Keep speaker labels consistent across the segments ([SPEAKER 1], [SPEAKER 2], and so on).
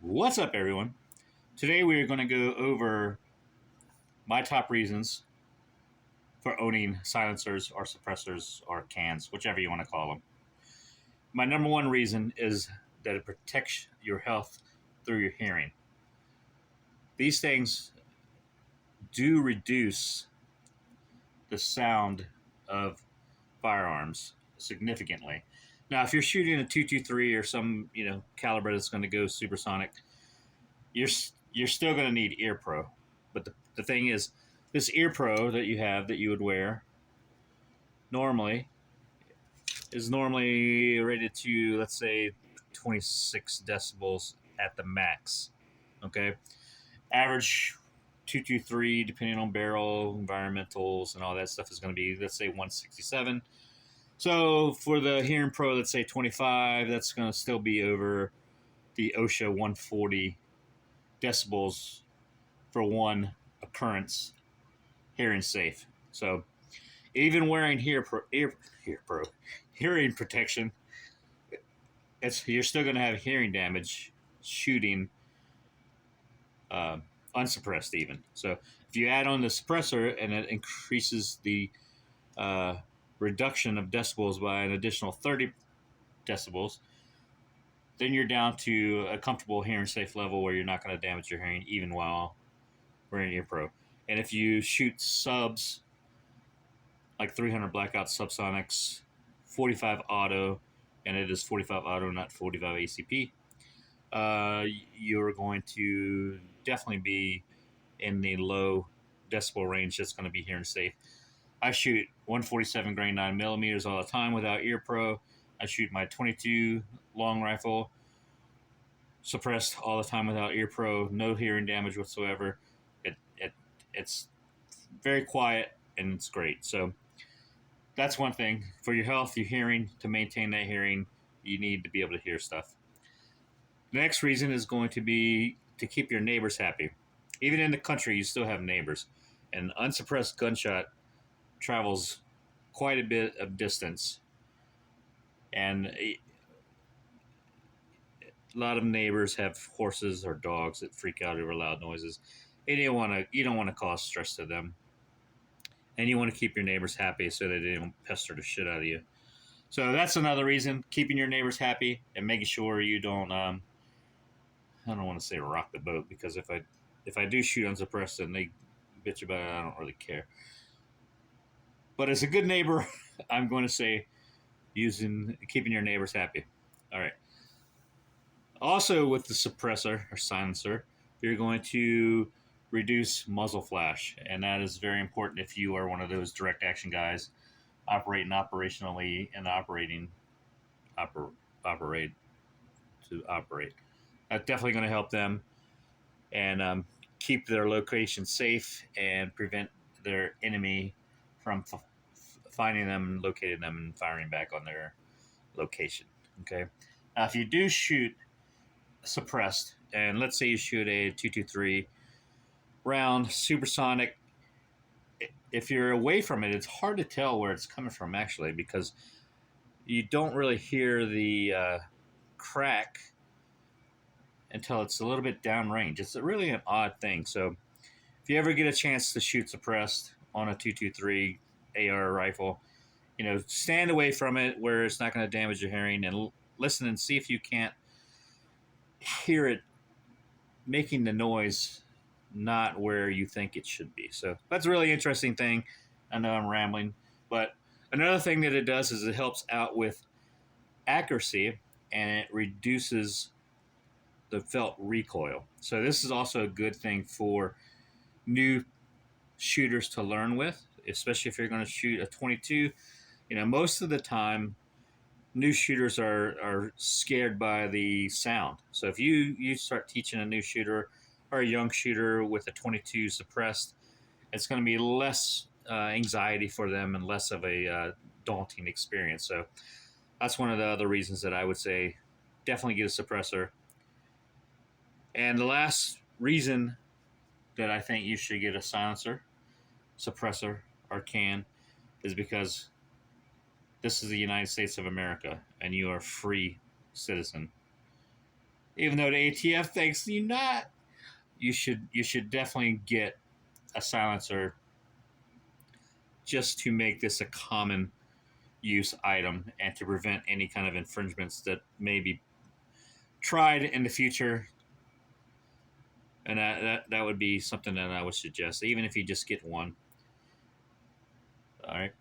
[SPEAKER 1] What's up, everyone? Today we are going to go over my top reasons for owning silencers or suppressors or cans, whichever you want to call them. My number one reason is that it protects your health through your hearing. These things do reduce the sound of firearms significantly. Now, if you're shooting a 223 or some caliber that's going to go supersonic, you're you're still going to need ear pro. But the thing is, this ear pro that you have that you would wear normally is normally rated to, let's say, 26 decibels at the max. Okay, average 223, depending on barrel, environmentals, and all that stuff, is going to be, let's say, 167. So for the Hearing Pro, let's say 25, that's going to still be over the OSHA 140 decibels for one occurrence hearing safe. So even wearing hearing protection, you're still going to have hearing damage shooting uh, unsuppressed even. So if you add on the suppressor and it increases the uh, reduction of decibels by an additional 30 decibels, then you're down to a comfortable hearing safe level where you're not going to damage your hearing even while wearing ear pro. And if you shoot subs like 300 blackout subsonics, 45 auto, and it is 45 auto, not 45 ACP, you're going to definitely be in the low decibel range that's going to be hearing safe. I shoot 147 grain 9 millimeters all the time without ear pro. I shoot my 22 long rifle suppressed all the time without ear pro. No hearing damage whatsoever. It's very quiet and it's great. So that's one thing. For your health, your hearing, to maintain that hearing, you need to be able to hear stuff. The next reason is going to be to keep your neighbors happy. Even in the country, you still have neighbors. An unsuppressed gunshot travels quite a bit of distance, and a lot of neighbors have horses or dogs that freak out over loud noises. And you don't want to cause stress to them, and you want to keep your neighbors happy so that they don't pester the shit out of you. So that's another reason, keeping your neighbors happy and making sure you don't. I don't want to say rock the boat, because if I do shoot unsuppressed and they bitch about it, I don't really care. But as a good neighbor, I'm going to say keeping your neighbors happy. All right. Also, with the suppressor or silencer, you're going to reduce muzzle flash, and that is very important if you are one of those direct action guys operating operationally and operate to operate. That's definitely going to help them and keep their location safe and prevent their enemy from finding them, locating them, and firing back on their location. Okay. Now, if you do shoot suppressed, and let's say you shoot a 223 round supersonic, if you're away from it, it's hard to tell where it's coming from actually, because you don't really hear the crack until it's a little bit downrange. It's really an odd thing. So if you ever get a chance to shoot suppressed on a 223 AR rifle, stand away from it where it's not going to damage your hearing, and listen and see if you can't hear it making the noise not where you think it should be. So that's a really interesting thing. I know I'm rambling, but another thing that it does is it helps out with accuracy, and it reduces the felt recoil. So this is also a good thing for new shooters to learn with, especially if you're going to shoot a 22. Most of the time, new shooters are scared by the sound. So if you start teaching a new shooter or a young shooter with a 22 suppressed, it's going to be less anxiety for them and less of a daunting experience. So that's one of the other reasons that I would say definitely get a suppressor. And the last reason that I think you should get a silencer, suppressor, or can is because this is the United States of America and you are a free citizen. even though the ATF thinks you not. You should definitely get a silencer just to make this a common use item and to prevent any kind of infringements that may be tried in the future. And that would be something that I would suggest, even if you just get one. All right.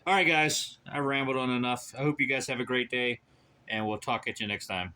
[SPEAKER 1] All right, guys. I rambled on enough. I hope you guys have a great day, and we'll talk at you next time.